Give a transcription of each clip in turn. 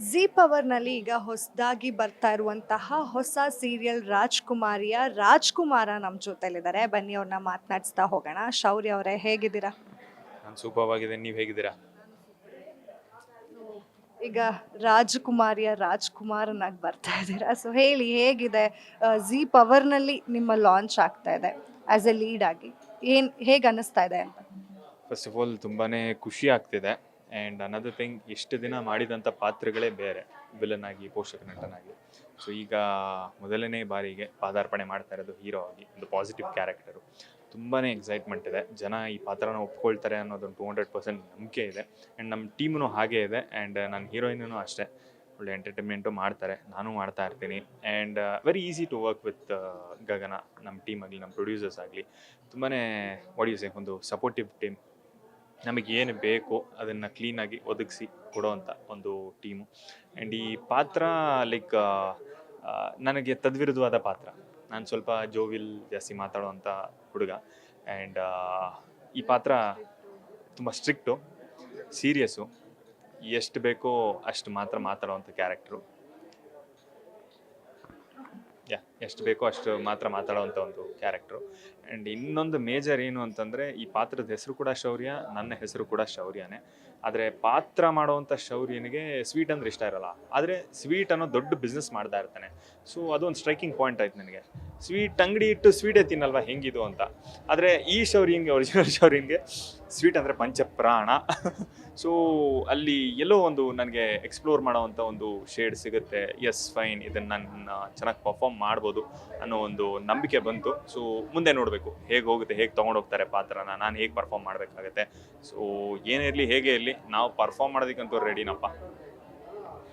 ಜೀ ಪವರ್‌ನಲ್ಲಿ ಈಗ ಹೊಸದಾಗಿ ಬರ್ತಾ ಇರುವಂತಹ ಹೊಸ ಸೀರಿಯಲ್ ರಾಜ್‌ಕುಮಾರ ನಮ್ಮ ಜೊತೆಲಿದ್ದಾರೆ. ಬನ್ನಿ ಅವ್ರನ್ನ ಮಾತನಾಡಿಸ್ತಾ ಹೋಗೋಣ. ಶೌರ್ಯ ಅವರೇ ಹೇಗಿದ್ದೀರಾ? ನಾನು ಸೂಪರ್ಬ್ ಆಗಿದ್ದೇನೆ. ನೀವು ಹೇಗಿದ್ದೀರಾ? ಈಗ ರಾಜ್‌ಕುಮಾರನಾಗಿ ಬರ್ತಾ ಇದ್ದೀರಾ. ಸೊ ಹೇಳಿ ಹೇಗಿದೆ? ಜೀ ಪವರ್‌ನಲ್ಲಿ ನಿಮ್ಮ ಲಾಂಚ್ ಆಗ್ತಾ ಇದೆ ಆಸ್ ಎ ಲೀಡ್ ಆಗಿ. ಹೇಗೆ ಅನ್ನಿಸ್ತಾ ಇದೆ ಅಂತ? ಫಸ್ಟ್ ಆಫ್ ಆಲ್ ತುಂಬಾ ಖುಷಿ ಆಗ್ತಿದೆ. ಆ್ಯಂಡ್ ಅನದರ್ ಥಿಂಗ್, ಇಷ್ಟು ದಿನ ಮಾಡಿದಂಥ ಪಾತ್ರಗಳೇ ಬೇರೆ, ವಿಲನ್ ಆಗಿ, ಪೋಷಕ ನಟನಾಗಿ. ಸೊ ಈಗ ಮೊದಲನೇ ಬಾರಿಗೆ ಪಾದಾರ್ಪಣೆ ಮಾಡ್ತಾ ಇರೋದು ಹೀರೋ ಆಗಿ, ಒಂದು ಪಾಸಿಟಿವ್ ಕ್ಯಾರೆಕ್ಟರು. ತುಂಬಾ ಎಕ್ಸೈಟ್ಮೆಂಟ್ ಇದೆ. ಜನ ಈ ಪಾತ್ರನ ಒಪ್ಕೊಳ್ತಾರೆ ಅನ್ನೋದೊಂದು 200% ನಂಬಿಕೆ ಇದೆ. ಆ್ಯಂಡ್ ನಮ್ಮ ಟೀಮೂ ಹಾಗೇ ಇದೆ. ಆ್ಯಂಡ್ ನನ್ನ ಹೀರೋಯಿನೂ ಅಷ್ಟೇ ಒಳ್ಳೆ ಎಂಟರ್ಟೈನ್ಮೆಂಟು ಮಾಡ್ತಾರೆ, ನಾನು ಮಾಡ್ತಾ ಇರ್ತೀನಿ. And very easy to work with Gagana. ನಮ್ಮ ಟೀಮ್ ಆಗಲಿ, ನಮ್ಮ ಪ್ರೊಡ್ಯೂಸರ್ಸ್ ಆಗಲಿ ತುಂಬಾ ಒಡಿಯೂಸೆ ಒಂದು ಸಪೋರ್ಟಿವ್ ಟೀಮ್. ನಮಗೆ ಏನು ಬೇಕು ಅದನ್ನು ಕ್ಲೀನಾಗಿ ಒದಗಿಸಿ ಕೊಡೋವಂಥ ಒಂದು ಟೀಮು. ಆ್ಯಂಡ್ ಈ ಪಾತ್ರ ಲೈಕ್ ನನಗೆ ತದ್ವಿರುದ್ಧವಾದ ಪಾತ್ರ. ನಾನು ಸ್ವಲ್ಪ ಜೋವಿಲ್ ಜಾಸ್ತಿ ಮಾತಾಡೋವಂಥ ಹುಡುಗ. ಆ್ಯಂಡ್ ಈ ಪಾತ್ರ ತುಂಬ ಸ್ಟ್ರಿಕ್ಟು, ಸೀರಿಯಸ್ಸು, ಎಷ್ಟು ಬೇಕೋ ಅಷ್ಟು ಮಾತ್ರ ಮಾತಾಡೋವಂಥ ಕ್ಯಾರೆಕ್ಟ್ರು. ಎಷ್ಟು ಬೇಕೋ ಅಷ್ಟು ಮಾತ್ರ ಮಾತಾಡೋವಂಥ ಒಂದು ಕ್ಯಾರೆಕ್ಟ್ರು. ಆ್ಯಂಡ್ ಇನ್ನೊಂದು ಮೇಜರ್ ಏನು ಅಂತಂದರೆ, ಈ ಪಾತ್ರದ ಹೆಸರು ಕೂಡ ಶೌರ್ಯ, ನನ್ನ ಹೆಸರು ಕೂಡ ಶೌರ್ಯನೇ. ಆದರೆ ಪಾತ್ರ ಮಾಡೋವಂಥ ಶೌರ್ಯನಿಗೆ ಸ್ವೀಟ್ ಅಂದರೆ ಇಷ್ಟ ಇರೋಲ್ಲ. ಆದರೆ ಸ್ವೀಟ್ ಅನ್ನೋ ದೊಡ್ಡ ಬಿಸ್ನೆಸ್ ಮಾಡ್ತಾ ಇರ್ತಾನೆ. ಸೊ ಅದೊಂದು ಸ್ಟ್ರೈಕಿಂಗ್ ಪಾಯಿಂಟ್ ಆಯ್ತು ನನಗೆ. ಸ್ವೀಟ್ ಅಂಗಡಿ ಇಟ್ಟು ಸ್ವೀಟೇ ತಿನ್ನಲ್ವ ಹೆಂಗಿದು ಅಂತ. ಆದರೆ ಈ ಶೌರ್ಯಂಗೆ, ಒರಿಜಿನಲ್ ಶೌರ್ಯಂಗೆ ಸ್ವೀಟ್ ಅಂದರೆ ಪಂಚಪ್ರಾಣ. ಸೊ ಅಲ್ಲಿ ಎಲ್ಲೋ ಒಂದು ನನಗೆ ಎಕ್ಸ್ಪ್ಲೋರ್ ಮಾಡೋವಂಥ ಒಂದು ಶೇಡ್ ಸಿಗುತ್ತೆ. ಎಸ್ ಫೈನ್, ಇದನ್ನು ನಾನು ಚೆನ್ನಾಗಿ ಪರ್ಫಾರ್ಮ್ ಮಾಡ್ಬೋದು ಅನ್ನೋ ಒಂದು ನಂಬಿಕೆ ಬಂತು. ಸೊ ಮುಂದೆ ನೋಡಬೇಕು ಹೇಗೆ ಹೋಗುತ್ತೆ, ಹೇಗೆ ತೊಗೊಂಡೋಗ್ತಾರೆ ಪಾತ್ರನ, ನಾನು ಹೇಗೆ ಪರ್ಫಾರ್ಮ್ ಮಾಡಬೇಕಾಗತ್ತೆ. ಸೊ ಏನೇ ಇರಲಿ, ಹೇಗೆ ಇರಲಿ, ನಾವು ಪರ್ಫಾರ್ಮ್ ಮಾಡೋದಕ್ಕಂತೂ ರೆಡಿನಪ್ಪ.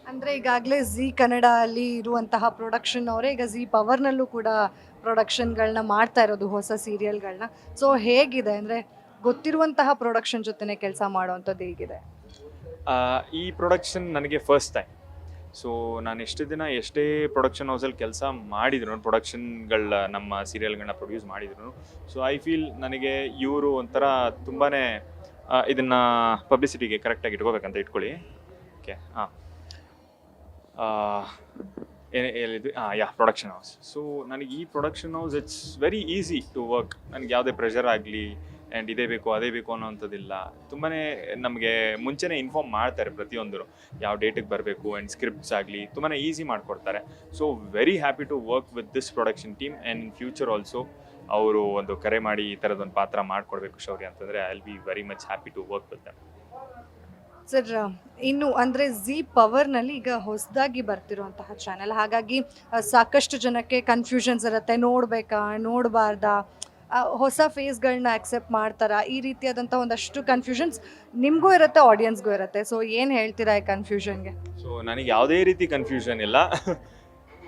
ಅಂದರೆ ಈಗಾಗಲೇ ಜೀ ಕನ್ನಡ ಅಲ್ಲಿ ಇರುವಂತಹ ಪ್ರೊಡಕ್ಷನ್ ಅವರೇ ಈಗ ಜೀ ಪವರ್ನಲ್ಲೂ ಕೂಡ ಪ್ರೊಡಕ್ಷನ್ಗಳನ್ನ ಮಾಡ್ತಾ ಇರೋದು, ಹೊಸ ಸೀರಿಯಲ್ಗಳನ್ನ. ಸೊ ಹೇಗಿದೆ ಅಂದರೆ ಗೊತ್ತಿರುವಂತಹ ಪ್ರೊಡಕ್ಷನ್ ಜೊತೆನೆ ಕೆಲಸ ಮಾಡುವಂಥದ್ದು ಹೇಗಿದೆ? ಈ ಪ್ರೊಡಕ್ಷನ್ ನನಗೆ ಫಸ್ಟ್ ಟೈಮ್. ಸೊ ನಾನು ಎಷ್ಟು ದಿನ ಎಷ್ಟೇ ಪ್ರೊಡಕ್ಷನ್ ಹೌಸಲ್ಲಿ ಕೆಲಸ ಮಾಡಿದ್ರು, ಪ್ರೊಡಕ್ಷನ್ಗಳ ನಮ್ಮ ಸೀರಿಯಲ್ಗಳನ್ನ ಪ್ರೊಡ್ಯೂಸ್ ಮಾಡಿದ್ರು. ಸೊ ಐ ಫೀಲ್ ನನಗೆ ಇವರು ಒಂಥರ ತುಂಬಾ ಇದನ್ನು ಪಬ್ಲಿಸಿಟಿಗೆ ಕರೆಕ್ಟಾಗಿ ಇಟ್ಕೋಬೇಕಂತ ಇಟ್ಕೊಳ್ಳಿ. ಓಕೆ, ಹಾಂ, ಹೇಳಿದ್ವಿ, ಪ್ರೊಡಕ್ಷನ್ ಹೌಸ್. ಸೊ ನನಗೆ ಈ production house it's very easy to work. ನನಗೆ ಯಾವುದೇ ಪ್ರೆಷರ್ ಆಗಲಿ, ಆ್ಯಂಡ್ ಇದೇ ಬೇಕು ಅದೇ ಬೇಕು ಅನ್ನೋವಂಥದ್ದಿಲ್ಲ. ತುಂಬಾ ನಮಗೆ ಮುಂಚೆನೇ ಇನ್ಫಾರ್ಮ್ ಮಾಡ್ತಾರೆ ಪ್ರತಿಯೊಂದು, ಯಾವ ಡೇಟಿಗೆ ಬರಬೇಕು. ಆ್ಯಂಡ್ ಸ್ಕ್ರಿಪ್ಟ್ಸ್ ಆಗಲಿ ತುಂಬಾ ಈಸಿ ಮಾಡಿಕೊಡ್ತಾರೆ. So very happy to work with this production team. And in future also ಅವರು ಒಂದು ಕರೆ ಮಾಡಿ ಈ ಥರದೊಂದು ಪಾತ್ರ ಮಾಡಿಕೊಡ್ಬೇಕು ಶೌರ್ಯ ಅಂತಂದರೆ, I will be very much happy to work with them. Sir, ಇನ್ನು ಅಂದರೆ ಜೀ ಪವರ್ನಲ್ಲಿ ಈಗ ಹೊಸದಾಗಿ ಬರ್ತಿರುವಂತಹ ಚಾನೆಲ್, ಹಾಗಾಗಿ ಸಾಕಷ್ಟು ಜನಕ್ಕೆ ಕನ್ಫ್ಯೂಷನ್ಸ್ ಇರುತ್ತೆ. ನೋಡಬೇಕಾ, ನೋಡಬಾರ್ದಾ, ಹೊಸ ಫೇಸ್ಗಳನ್ನ ಅಕ್ಸೆಪ್ಟ್ ಮಾಡ್ತಾರಾ, ಈ ರೀತಿಯಾದಂಥ ಒಂದಷ್ಟು ಕನ್ಫ್ಯೂಷನ್ಸ್ ನಿಮಗೂ ಇರುತ್ತೆ, ಆಡಿಯನ್ಸ್ಗೂ ಇರುತ್ತೆ. ಸೊ ಏನು ಹೇಳ್ತೀರಾ ಈ ಕನ್ಫ್ಯೂಷನ್ಗೆ? ಸೊ ನನಗೆ ಯಾವುದೇ ರೀತಿ ಕನ್ಫ್ಯೂಷನ್ ಇಲ್ಲ.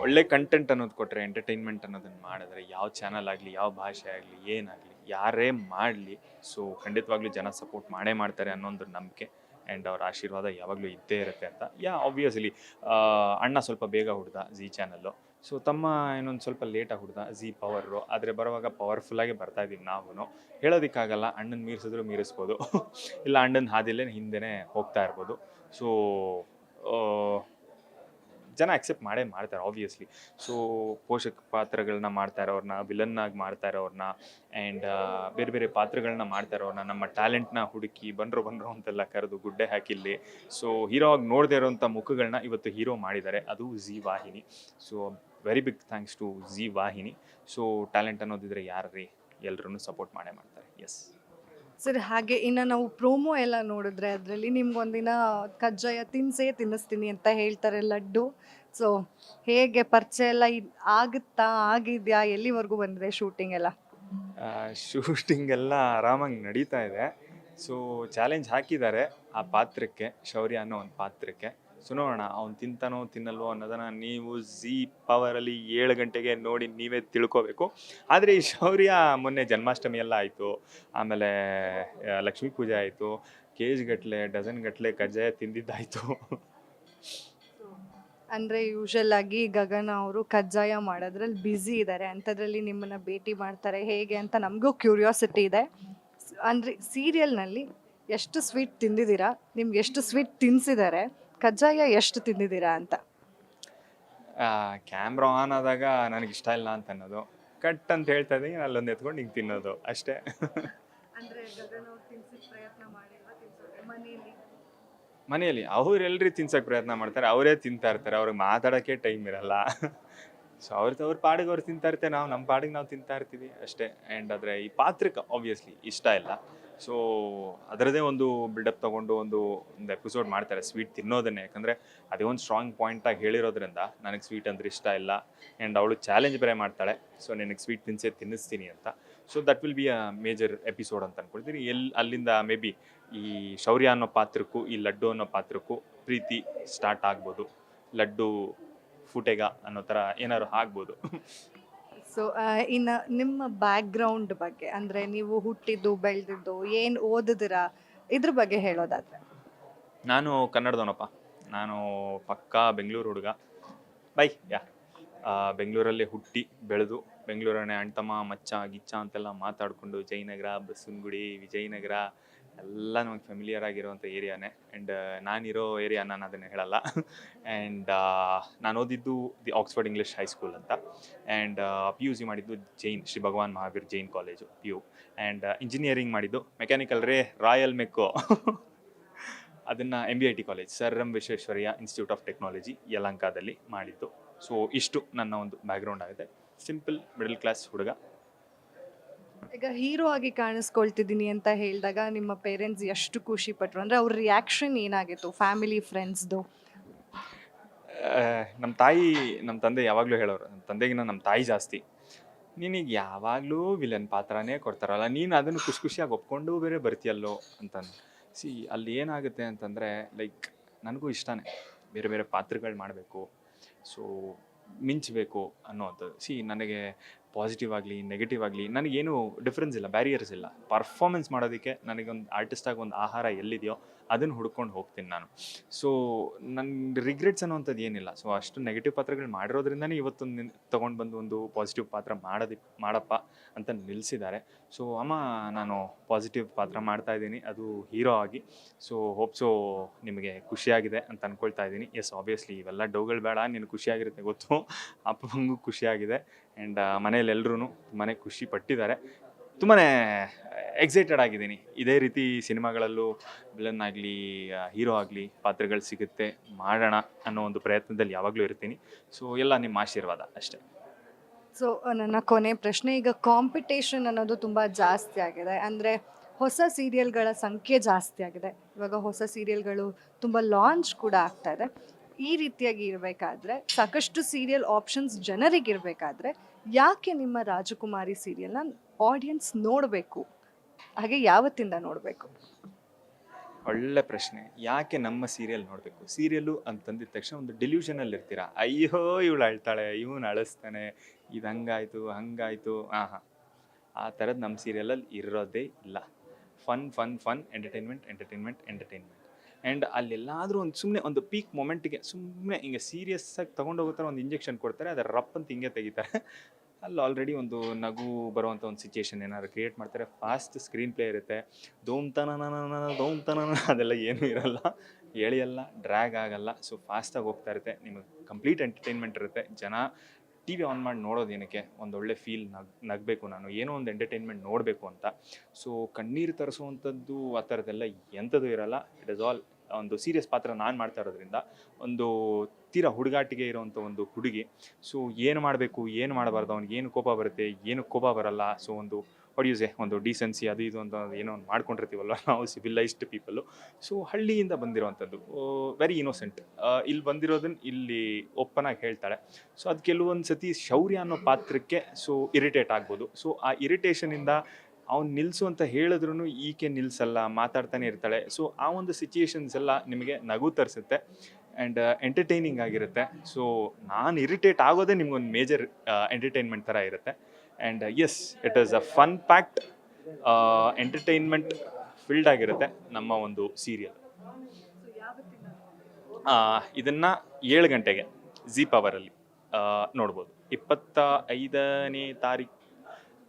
ಒಳ್ಳೆ ಕಂಟೆಂಟ್ ಅನ್ನೋದು ಕೊಟ್ಟರೆ, ಎಂಟರ್ಟೈನ್ಮೆಂಟ್ ಅನ್ನೋದನ್ನು ಮಾಡಿದ್ರೆ, ಯಾವ ಚಾನಲ್ ಆಗಲಿ, ಯಾವ ಭಾಷೆ ಆಗಲಿ, ಏನಾಗಲಿ, ಯಾರೇ ಮಾಡಲಿ, ಸೊ ಖಂಡಿತವಾಗ್ಲೂ ಜನ ಸಪೋರ್ಟ್ ಮಾಡೇ ಮಾಡ್ತಾರೆ ಅನ್ನೋ ಒಂದು ನಂಬಿಕೆ. ಆ್ಯಂಡ್ ಅವ್ರ ಆಶೀರ್ವಾದ ಯಾವಾಗಲೂ ಇದ್ದೇ ಇರುತ್ತೆ ಅಂತ. ಆಬ್ವಿಯಸ್ಲಿ ಅಣ್ಣ ಸ್ವಲ್ಪ ಬೇಗ ಹುಡ್ದ ಜಿ ಚಾನಲ್ಲು. ಸೊ ತಮ್ಮ ಇನ್ನೊಂದು ಸ್ವಲ್ಪ ಲೇಟಾಗಿ ಹುಡ್ದ ಜಿ ಪವರು. ಆದರೆ ಬರುವಾಗ ಪವರ್ಫುಲ್ಲಾಗಿ ಬರ್ತಾ ಇದ್ದೀವಿ ನಾವು. ಹೇಳೋದಕ್ಕಾಗಲ್ಲ, ಅಣ್ಣನ ಮೀರಿಸಿದ್ರು ಮೀರಿಸ್ಬೋದು. ಇಲ್ಲ ಅಣ್ಣನ ಹಾದಿಲೇ ಹಿಂದೆನೇ ಹೋಗ್ತಾ ಇರ್ಬೋದು. ಸೊ ಜನ ಅಕ್ಸೆಪ್ಟ್ ಮಾಡೇ ಮಾಡ್ತಾರೆ ಆಬ್ವಿಯಸ್ಲಿ. ಸೊ ಪೋಷಕ ಪಾತ್ರಗಳನ್ನ ಮಾಡ್ತಾ ಇರೋರನ್ನ, ವಿಲನ್ನಾಗಿ ಮಾಡ್ತಾ ಇರೋರನ್ನ, ಆ್ಯಂಡ್ ಬೇರೆ ಬೇರೆ ಪಾತ್ರಗಳನ್ನ ಮಾಡ್ತಾ ಇರೋರನ್ನ, ನಮ್ಮ ಟ್ಯಾಲೆಂಟ್ನ ಹುಡುಕಿ ಬಂದರು ಅಂತೆಲ್ಲ ಕರೆದು ಗುಡ್ಡೆ ಹಾಕಿಲ್ಲಿ. ಸೊ ಹೀರೋ ಆಗಿ ನೋಡದೇ ಇರೋವಂಥ ಮುಖಗಳನ್ನ ಇವತ್ತು ಹೀರೋ ಮಾಡಿದ್ದಾರೆ, ಅದು ಜೀ ವಾಹಿನಿ. So very big thanks to Zee ವಾಹಿನಿ. ಸೊ ಟ್ಯಾಲೆಂಟ್ ಅನ್ನೋದಿದ್ರೆ ಯಾರ್ರೀ, ಎಲ್ಲರೂ ಸಪೋರ್ಟ್ ಮಾಡೇ ಮಾಡ್ತಾರೆ. ಎಸ್ ಸರ್, ಹಾಗೆ ಇನ್ನು ನಾವು ಪ್ರೋಮೋ ಎಲ್ಲ ನೋಡಿದ್ರೆ ಅದರಲ್ಲಿ ನಿಮ್ಗೊಂದಿನ ಕಜ್ಜಾಯ ತಿನ್ನಿಸ್ತೀನಿ ಅಂತ ಹೇಳ್ತಾರೆ, ಲಡ್ಡು. ಸೊ ಹೇಗೆ ಪರಿಚಯ ಎಲ್ಲ ಆಗುತ್ತಾ, ಆಗಿದೆಯಾ, ಎಲ್ಲಿವರೆಗೂ ಬಂದಿದೆ ಶೂಟಿಂಗ್ ಎಲ್ಲ? ಶೂಟಿಂಗ್ ಎಲ್ಲ ಆರಾಮಾಗಿ ನಡೀತಾ ಇದೆ. ಸೊ ಚಾಲೆಂಜ್ ಹಾಕಿದ್ದಾರೆ ಆ ಪಾತ್ರಕ್ಕೆ, ಶೌರ್ಯ ಅನ್ನೋ ಒಂದು ಪಾತ್ರಕ್ಕೆ. ಸೊ ನೋಡೋಣ ಅವ್ನು ತಿಂತಾನೋ ತಿನ್ನಲ್ವೋ ಅನ್ನೋದನ್ನು ನೀವು ಜೀ ಪವರಲ್ಲಿ 7 ಗಂಟೆಗೆ ನೋಡಿ ನೀವೇ ತಿಳ್ಕೊಬೇಕು. ಆದರೆ ಈ ಶೌರ್ಯ ಮೊನ್ನೆ ಜನ್ಮಾಷ್ಟಮಿ ಎಲ್ಲ ಆಯಿತು, ಆಮೇಲೆ ಲಕ್ಷ್ಮೀ ಪೂಜೆ ಆಯಿತು, ಕೇಜ್ ಗಟ್ಟಲೆ ಡಜನ್ ಗಟ್ಟಲೆ ಕಜ್ಜಾಯ ತಿಂದಿದ್ದಾಯಿತು. ಅಂದರೆ ಯೂಶಲ್ ಆಗಿ ಗಗನ ಅವರು ಕಜ್ಜಾಯ ಮಾಡೋದ್ರಲ್ಲಿ ಬ್ಯುಸಿ ಇದ್ದಾರೆ, ಅಂಥದ್ರಲ್ಲಿ ನಿಮ್ಮನ್ನು ಭೇಟಿ ಮಾಡ್ತಾರೆ ಹೇಗೆ ಅಂತ ನಮಗೂ ಕ್ಯೂರಿಯಾಸಿಟಿ ಇದೆ. ಅಂದರೆ ಸೀರಿಯಲ್ನಲ್ಲಿ ಎಷ್ಟು ಸ್ವೀಟ್ ತಿಂದಿದ್ದೀರಾ, ನಿಮ್ಗೆ ಎಷ್ಟು ಸ್ವೀಟ್ ತಿನ್ನಿಸಿದ್ದಾರೆ, ಕಜ್ಜಾಯ ಎಷ್ಟು ತಿಂದಿದ್ದೀರಾ ಅಂತ? ಕ್ಯಾಮ್ರಾ ಆನ್ ಆದಾಗ ನನಗೆ ಇಷ್ಟ ಇಲ್ಲ ಅಂತ ಅನ್ನೋದು, ಕಟ್ ಅಂತ ಹೇಳ್ತಾ ಇದ್ದೀನಿ, ಅಲ್ಲೊಂದು ಎತ್ಕೊಂಡು ಹಿಂಗೆ ತಿನ್ನೋದು ಅಷ್ಟೇ. ಮನೆಯಲ್ಲಿ ಅವ್ರೆಲ್ಲರೂ ತಿನ್ಸಕ್ಕೆ ಪ್ರಯತ್ನ ಮಾಡ್ತಾರೆ, ಅವರೇ ತಿಂತಾ ಇರ್ತಾರೆ, ಅವ್ರಿಗೆ ಮಾತಾಡೋಕ್ಕೆ ಟೈಮ್ ಇರಲ್ಲ. ಸೊ ಅವ್ರ ಪಾಡಿಗೆ ಅವ್ರು ತಿಂತಾ ಇರ್ತಾರೆ, ನಾವು ನಮ್ಮ ಪಾಡಿಗೆ ನಾವು ತಿಂತಾ ಇರ್ತೀವಿ ಅಷ್ಟೇ. ಆ್ಯಂಡ್ ಆದರೆ ಈ ಪಾತ್ರಕ್ಕೆ ಆಬ್ವಿಯಸ್ಲಿ ಇಷ್ಟ ಇಲ್ಲ. ಸೊ ಅದರದೇ ಒಂದು ಬಿಲ್ಡಪ್ ತೊಗೊಂಡು ಒಂದು ಎಪಿಸೋಡ್ ಮಾಡ್ತಾರೆ ಸ್ವೀಟ್ ತಿನ್ನೋದನ್ನೇ, ಯಾಕಂದರೆ ಅದೇ ಒಂದು ಸ್ಟ್ರಾಂಗ್ ಪಾಯಿಂಟಾಗಿ ಹೇಳಿರೋದ್ರಿಂದ ನನಗೆ ಸ್ವೀಟ್ ಅಂದ್ರೆ ಇಷ್ಟ ಇಲ್ಲ. ಆ್ಯಂಡ್ ಅವಳು ಚಾಲೆಂಜ್ ಬೇರೆ ಮಾಡ್ತಾಳೆ, ಸೊ ನಿನಗೆ ಸ್ವೀಟ್ ತಿನ್ನಿಸ್ತೀನಿ ಅಂತ. So that will be a major episode ಅಂತ ಅಂದ್ಕೊಳ್ತೀನಿ. ಅಲ್ಲಿಂದ ಮೇ ಬಿ ಈ ಶೌರ್ಯ ಅನ್ನೋ ಪಾತ್ರಕ್ಕೂ ಈ ಲಡ್ಡು ಅನ್ನೋ ಪಾತ್ರಕ್ಕೂ ಪ್ರೀತಿ ಸ್ಟಾರ್ಟ್ ಆಗ್ಬೋದು. ಲಡ್ಡು ಫುಟೆಗ ಅನ್ನೋ ಥರ ಏನಾದ್ರು ಆಗ್ಬೋದು. ಸೊ ಇನ್ನು ನಿಮ್ಮ ಬ್ಯಾಕ್ಗ್ರೌಂಡ್ ಬಗ್ಗೆ, ಅಂದರೆ ನೀವು ಹುಟ್ಟಿದ್ದು ಬೆಳೆದಿದ್ದು ಏನು ಓದಿದಿರಾ ಇದ್ರ ಬಗ್ಗೆ ಹೇಳೋದಾದ್ರೆ? ನಾನು ಕನ್ನಡದವನಪ್ಪ. ನಾನು ಪಕ್ಕಾ ಬೆಂಗಳೂರು ಹುಡುಗ. ಬೈ ಬೆಂಗಳೂರಲ್ಲಿ ಹುಟ್ಟಿ ಬೆಳೆದು ಬೆಂಗಳೂರನ್ನೇ ಅಣ್ತಮ್ಮ ಮಚ್ಚ ಗಿಚ್ಚ ಅಂತೆಲ್ಲ ಮಾತಾಡಿಕೊಂಡು ಜಯನಗರ, ಬಸವನಗುಡಿ, ವಿಜಯನಗರ ಎಲ್ಲ ನಮಗೆ ಫೆಮಿಲಿಯರ್ ಆಗಿರೋವಂಥ ಏರಿಯಾನೇ. ಆ್ಯಂಡ್ ನಾನಿರೋ ಏರಿಯಾ ನಾನು ಅದನ್ನು ಹೇಳಲ್ಲ. ಆ್ಯಂಡ್ ನಾನು ಓದಿದ್ದು ದಿ ಆಕ್ಸ್ಫರ್ಡ್ ಇಂಗ್ಲೀಷ್ ಹೈಸ್ಕೂಲ್ ಅಂತ. ಆ್ಯಂಡ್ PUC ಮಾಡಿದ್ದು Shri Bhagwan Mahavir Jain college PU. And engineering ಮಾಡಿದ್ದು ಮೆಕ್ಯಾನಿಕಲ್ ರಾಯಲ್ ಮೆಕ್ಕೋ ಅದನ್ನು MBIT college, sir M Visvesvaraya institute of technology ಯಲಹಂಕದಲ್ಲಿ ಮಾಡಿದ್ದು. ಸೊ ಇಷ್ಟು ನನ್ನ ಒಂದು ಬ್ಯಾಕ್ಗ್ರೌಂಡ್ ಆಗಿದೆ. ಸಿಂಪಲ್ ಮಿಡಲ್ ಕ್ಲಾಸ್ ಹುಡುಗ. ಈಗ ಹೀರೋ ಆಗಿ ಕಾಣಿಸ್ಕೊಳ್ತಿದ್ದೀನಿ ಅಂತ ಹೇಳಿದಾಗ ನಿಮ್ಮ ಪೇರೆಂಟ್ಸ್ ಎಷ್ಟು ಖುಷಿ ಪಟ್ರು, ಅಂದರೆ ಅವ್ರ ರಿಯಾಕ್ಷನ್ ಏನಾಗಿತ್ತು, ಫ್ಯಾಮಿಲಿ ಫ್ರೆಂಡ್ಸ್ದು? ನಮ್ಮ ತಂದೆ ಯಾವಾಗಲೂ ಹೇಳೋರು, ನಮ್ಮ ತಂದೆಗಿನ ನಮ್ಮ ತಾಯಿ ಜಾಸ್ತಿ. ನಿನಗೆ ಯಾವಾಗಲೂ ವಿಲನ್ ಪಾತ್ರನೇ ಕೊಡ್ತಾರಲ್ಲ, ನೀನು ಅದನ್ನು ಖುಷಿಯಾಗಿ ಒಪ್ಕೊಂಡು ಬೇರೆ ಬರ್ತೀಯಲ್ಲೋ ಅಂತಂದು. ಅಲ್ಲಿ ಏನಾಗುತ್ತೆ ಅಂತಂದರೆ, ಲೈಕ್ ನನಗೂ ಇಷ್ಟನೇ ಬೇರೆ ಬೇರೆ ಪಾತ್ರಗಳು ಮಾಡಬೇಕು, ಸೊ ಮಿಂಚಬೇಕು ಅನ್ನೋವಂಥದ್ದು. ನನಗೆ ಪಾಸಿಟಿವ್ ಆಗಲಿ ನೆಗೆಟಿವ್ ಆಗಲಿ ನನಗೇನು ಡಿಫ್ರೆನ್ಸ್ ಇಲ್ಲ, ಬ್ಯಾರಿಯರ್ಸ್ ಇಲ್ಲ. ಪರ್ಫಾರ್ಮೆನ್ಸ್ ಮಾಡೋದಕ್ಕೆ ನನಗೊಂದು ಆರ್ಟಿಸ್ಟಾಗಿ ಒಂದು ಆಹಾರ ಎಲ್ಲಿದೆಯೋ ಅದನ್ನು ಹುಡ್ಕೊಂಡು ಹೋಗ್ತೀನಿ ನಾನು. ಸೊ ನನ್ನ ರಿಗ್ರೆಟ್ಸ್ ಅನ್ನೋವಂಥದ್ದು ಏನಿಲ್ಲ. ಸೊ ಅಷ್ಟು ನೆಗೆಟಿವ್ ಪಾತ್ರಗಳು ಮಾಡಿರೋದ್ರಿಂದನೇ ಇವತ್ತೊಂದು ತೊಗೊಂಡು ಬಂದು ಒಂದು ಪಾಸಿಟಿವ್ ಪಾತ್ರ ಮಾಡಪ್ಪ ಅಂತ ನಿಲ್ಲಿಸಿದ್ದಾರೆ. ಸೊ ಅಮ್ಮ ನಾನು ಪಾಸಿಟಿವ್ ಪಾತ್ರ ಮಾಡ್ತಾಯಿದ್ದೀನಿ, ಅದು ಹೀರೋ ಆಗಿ. ಸೊ ಹೋಪ್ಸೋ ನಿಮಗೆ ಖುಷಿಯಾಗಿದೆ ಅಂತ ಅಂದ್ಕೊಳ್ತಾ ಇದ್ದೀನಿ. ಎಸ್, ಆಬ್ವಿಯಸ್ಲಿ ಇವೆಲ್ಲ ಡೌಗಳು ಬೇಡ, ನೀನು ಖುಷಿಯಾಗಿರುತ್ತೆ ಗೊತ್ತು. ಅಪ್ಪಂಗೂ ಖುಷಿಯಾಗಿದೆ. ಆ್ಯಂಡ್ ಮನೇಲಿ ಎಲ್ಲರೂ ತುಂಬಾ ಖುಷಿ ಪಟ್ಟಿದ್ದಾರೆ. ತುಂಬಾ ಎಕ್ಸೈಟೆಡ್ ಆಗಿದ್ದೀನಿ. ಇದೇ ರೀತಿ ಸಿನಿಮಾಗಳಲ್ಲೂ ವಿಲನ್ ಆಗಲಿ ಹೀರೋ ಆಗಲಿ ಪಾತ್ರಗಳು ಸಿಗುತ್ತೆ, ಮಾಡೋಣ ಅನ್ನೋ ಒಂದು ಪ್ರಯತ್ನದಲ್ಲಿ ಯಾವಾಗಲೂ ಇರ್ತೀನಿ. ಸೊ ಎಲ್ಲ ನಿಮ್ಮ ಆಶೀರ್ವಾದ ಅಷ್ಟೇ. ಸೊ ನನ್ನ ಕೊನೆ ಪ್ರಶ್ನೆ, ಈಗ ಕಾಂಪಿಟೇಷನ್ ಅನ್ನೋದು ತುಂಬ ಜಾಸ್ತಿ ಆಗಿದೆ, ಅಂದರೆ ಹೊಸ ಸೀರಿಯಲ್ಗಳ ಸಂಖ್ಯೆ ಜಾಸ್ತಿ ಆಗಿದೆ. ಇವಾಗ ಹೊಸ ಸೀರಿಯಲ್ಗಳು ತುಂಬ ಲಾಂಚ್ ಕೂಡ ಆಗ್ತಾ ಇದೆ. ಈ ರೀತಿಯಾಗಿ ಇರಬೇಕಾದ್ರೆ, ಸಾಕಷ್ಟು ಸೀರಿಯಲ್ ಆಪ್ಷನ್ಸ್ ಜನರಿಗಿರಬೇಕಾದ್ರೆ, ಯಾಕೆ ನಿಮ್ಮ ರಾಜಕುಮಾರಿ ಸೀರಿಯಲ್ನ ಆಡಿಯನ್ಸ್ ನೋಡಬೇಕು, ಹಾಗೆ ಯಾವತ್ತಿಂದ ನೋಡಬೇಕು? ಒಳ್ಳೆ ಪ್ರಶ್ನೆ. ಯಾಕೆ ನಮ್ಮ ಸೀರಿಯಲ್ ನೋಡಬೇಕು? ಸೀರಿಯಲ್ಲು ಅಂತಂದಿದ ತಕ್ಷಣ ಒಂದು ಡೆಲ್ಯೂಷನಲ್ಲಿ ಇರ್ತೀರ. ಅಯ್ಯೋ ಇವಳು ಅಳ್ತಾಳೆ, ಇವನು ಅಳಿಸ್ತಾನೆ, ಇದು ಹಂಗಾಯಿತು ಹಂಗಾಯಿತು. ಆ ಥರದ್ದು ನಮ್ಮ ಸೀರಿಯಲಲ್ಲಿ ಇರೋದೇ ಇಲ್ಲ. Fun entertainment. ಆ್ಯಂಡ್ ಅಲ್ಲೆಲ್ಲಾದರೂ ಒಂದು ಸುಮ್ಮನೆ ಒಂದು ಪೀಕ್ ಮೊಮೆಂಟಿಗೆ ಸುಮ್ಮನೆ ಹಿಂಗೆ ಸೀರಿಯಸ್ಸಾಗಿ ತೊಗೊಂಡೋಗ್ತಾರೆ, ಒಂದು ಇಂಜೆಕ್ಷನ್ ಕೊಡ್ತಾರೆ, ಅದರ ರಪ್ ಅಂತ ಹಿಂಗೆ ತೆಗಿತಾರೆ. ಅಲ್ಲಿ ಆಲ್ರೆಡಿ ಒಂದು ನಗು ಬರುವಂಥ ಒಂದು ಸಿಚುಯೇಷನ್ ಏನಾದ್ರು ಕ್ರಿಯೇಟ್ ಮಾಡ್ತಾರೆ. ಫಾಸ್ಟ್ ಸ್ಕ್ರೀನ್ ಪ್ಲೇ ಇರುತ್ತೆ. ದೋಮ್ತನ ಅದೆಲ್ಲ ಏನೂ ಇರಲ್ಲ, ಎಳೆಯಲ್ಲ, ಡ್ರ್ಯಾಗ್ ಆಗಲ್ಲ. ಸೊ ಫಾಸ್ಟಾಗಿ ಹೋಗ್ತಾ ಇರುತ್ತೆ, ನಿಮಗೆ ಕಂಪ್ಲೀಟ್ ಎಂಟರ್ಟೈನ್ಮೆಂಟ್ ಇರುತ್ತೆ. ಜನ TV ಆನ್ ಮಾಡಿ ನೋಡೋದೇನಕ್ಕೆ, ಒಂದೊಳ್ಳೆ ಫೀಲ್ ನಗಬೇಕು, ನಾನು ಏನೋ ಒಂದು ಎಂಟರ್ಟೈನ್ಮೆಂಟ್ ನೋಡಬೇಕು ಅಂತ. ಸೊ ಕಣ್ಣೀರು ತರಿಸುವಂಥದ್ದು ಆ ಥರದ್ದೆಲ್ಲ ಎಂಥದ್ದು ಇರಲ್ಲ. ಇಟ್ ಇಸ್ ಆಲ್ ಒಂದು ಸೀರಿಯಸ್ ಪಾತ್ರ ನಾನು ಮಾಡ್ತಾ ಇರೋದ್ರಿಂದ, ಒಂದು ತೀರಾ ಹುಡುಗಾಟಿಗೆ ಇರೋವಂಥ ಒಂದು ಹುಡುಗಿ. ಸೊ ಏನು ಮಾಡಬೇಕು ಏನು ಮಾಡಬಾರ್ದು, ಅವ್ನಿಗೆ ಏನು ಕೋಪ ಬರುತ್ತೆ ಏನು ಕೋಪ ಬರಲ್ಲ. ಸೊ ಒಂದು ಹೊಡಿಯೂಸೆ ಒಂದು ಡೀಸೆನ್ಸಿ ಅದು ಇದು ಅಂತ ಏನೋ ಒಂದು ಮಾಡ್ಕೊಂಡಿರ್ತೀವಲ್ಲ ನಾವು ಸಿವಿಲೈಸ್ಡ್ ಪೀಪಲು. ಸೊ ಹಳ್ಳಿಯಿಂದ ಬಂದಿರೋವಂಥದ್ದು, ವೆರಿ ಇನ್ನೋಸೆಂಟ್. ಇಲ್ಲಿ ಬಂದಿರೋದನ್ನ ಇಲ್ಲಿ ಓಪನ್ ಆಗಿ ಹೇಳ್ತಾಳೆ. ಸೊ ಅದು ಕೆಲವೊಂದು ಸತಿ ಶೌರ್ಯ ಅನ್ನೋ ಪಾತ್ರಕ್ಕೆ ಸೊ ಇರಿಟೇಟ್ ಆಗ್ಬೋದು. ಸೊ ಆ ಇರಿಟೇಷನಿಂದ ಅವ್ನು ನಿಲ್ಲಿಸು ಅಂತ ಹೇಳಿದ್ರು ಈಕೆ ನಿಲ್ಲಿಸಲ್ಲ, ಮಾತಾಡ್ತಾನೆ ಇರ್ತಾಳೆ. ಸೊ ಆ ಒಂದು ಸಿಚುಯೇಷನ್ಸ್ ಎಲ್ಲ ನಿಮಗೆ ನಗು ತರಿಸುತ್ತೆ ಆ್ಯಂಡ್ ಎಂಟರ್ಟೈನಿಂಗ್ ಆಗಿರುತ್ತೆ. ಸೊ ನಾನು ಇರಿಟೇಟ್ ಆಗೋದೇ ನಿಮ್ಗೊಂದು ಮೇಜರ್ ಎಂಟರ್ಟೈನ್ಮೆಂಟ್ ಥರ ಇರುತ್ತೆ. And yes, it is a fun packed entertainment filled ಆಗಿರುತ್ತೆ ನಮ್ಮ ಒಂದು ಸೀರಿಯಲ್. ಇದನ್ನು 7 ಗಂಟೆಗೆ ಜಿ ಪವರಲ್ಲಿ ನೋಡ್ಬೋದು. 25ನೇ ತಾರೀಕು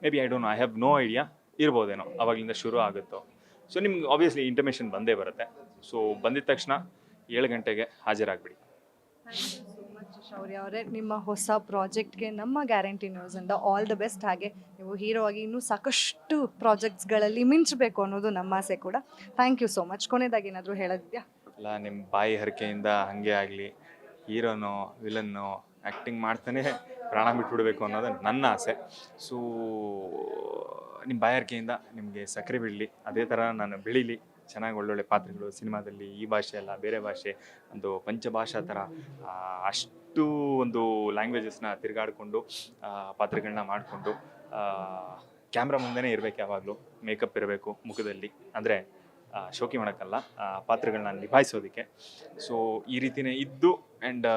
maybe, I have no idea, ಇರ್ಬೋದೇನೋ ಅವಾಗಲಿಂದ ಶುರು ಆಗುತ್ತೋ. ಸೊ ನಿಮ್ಗೆ ಆಬ್ವಿಯಸ್ಲಿ ಇಂಟಿಮೇಷನ್ ಬಂದೇ ಬರುತ್ತೆ. ಸೊ ಬಂದಿದ ತಕ್ಷಣ 7 ಗಂಟೆಗೆ ಹಾಜರಾಗ್ಬಿಡಿ. ಶೌರ್ಯ ಅವರೇ, ನಿಮ್ಮ ಹೊಸ ಪ್ರಾಜೆಕ್ಟ್ಗೆ ನಮ್ಮ ಗ್ಯಾರಂಟಿ ನ್ಯೂಸಿಂದ ಆಲ್ ದ ಬೆಸ್ಟ್. ಹಾಗೆ ನೀವು ಹೀರೋ ಆಗಿ ಇನ್ನೂ ಸಾಕಷ್ಟು ಪ್ರಾಜೆಕ್ಟ್ಸ್ಗಳಲ್ಲಿ ಮಿಂಚಬೇಕು ಅನ್ನೋದು ನಮ್ಮ ಆಸೆ ಕೂಡ. Thank you so much. ಕೊನೆಯದಾಗಿ ಏನಾದರೂ ಹೇಳೋದಿದೆಯಾ? ಅಲ್ಲ, ನಿಮ್ಮ ಬಾಯಿ ಹರಕೆಯಿಂದ ಹಾಗೆ ಆಗಲಿ, ಹೀರೋನೋ ವಿಲನ್ನೋ ಆ್ಯಕ್ಟಿಂಗ್ ಮಾಡ್ತಾನೆ ಪ್ರಾಣ ಬಿಟ್ಬಿಡ್ಬೇಕು ಅನ್ನೋದು ನನ್ನ ಆಸೆ. ಸೊ ನಿಮ್ಮ ಬಾಯಿ ಹರಕೆಯಿಂದ ನಿಮಗೆ ಸಕ್ಕರೆ ಬೀಳಲಿ, ಅದೇ ಥರ ನಾನು ಬೆಳೀಲಿ, ಚೆನ್ನಾಗಿ ಒಳ್ಳೊಳ್ಳೆ ಪಾತ್ರಗಳು ಸಿನಿಮಾದಲ್ಲಿ, ಈ ಭಾಷೆ ಅಲ್ಲ ಬೇರೆ ಭಾಷೆ, ಒಂದು ಪಂಚಭಾಷಾ ಥರ ಅಷ್ಟು ಒಂದು ಲ್ಯಾಂಗ್ವೇಜಸ್ನ ತಿರುಗಾಡಿಕೊಂಡು ಪಾತ್ರಗಳನ್ನ ಮಾಡಿಕೊಂಡು ಕ್ಯಾಮ್ರಾ ಮುಂದೆನೇ ಇರಬೇಕು, ಯಾವಾಗಲೂ ಮೇಕಪ್ ಇರಬೇಕು ಮುಖದಲ್ಲಿ, ಅಂದರೆ ಶೋಕಿ ಮಾಡೋಕ್ಕಲ್ಲ, ಪಾತ್ರಗಳನ್ನ ನಿಭಾಯಿಸೋದಕ್ಕೆ. ಸೊ ಈ ರೀತಿಯೇ ಇದ್ದು ಆ್ಯಂಡ್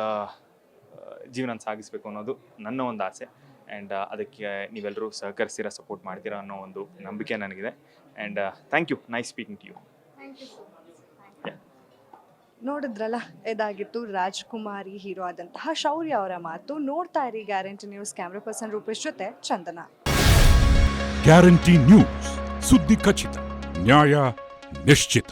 ಜೀವನ ಸಾಗಿಸಬೇಕು ಅನ್ನೋದು ನನ್ನ ಒಂದು ಆಸೆ. ಆ್ಯಂಡ್ ಅದಕ್ಕೆ ನೀವೆಲ್ಲರೂ ಸಹಕರಿಸ್ತೀರಾ, ಸಪೋರ್ಟ್ ಮಾಡ್ತೀರಾ ಅನ್ನೋ ಒಂದು ನಂಬಿಕೆ ನನಗಿದೆ. And thank you, nice speaking to you. ನೋಡಿದ್ರಲ್ಲ, ಇದಾಗಿತ್ತು ರಾಜ್ಕುಮಾರಿ ಹೀರೋ ಆದಂತಹ ಶೌರ್ಯ ಅವರ ಮಾತು. ನೋಡ್ತಾ ಇರಿ guarantee news. Camera person Rupesh ಜೊತೆ ಚಂದನ. ಗ್ಯಾರಂಟಿ ನ್ಯೂಸ್, ಸುದ್ದಿ ಖಚಿತ, ನ್ಯಾಯ ನಿಶ್ಚಿತ.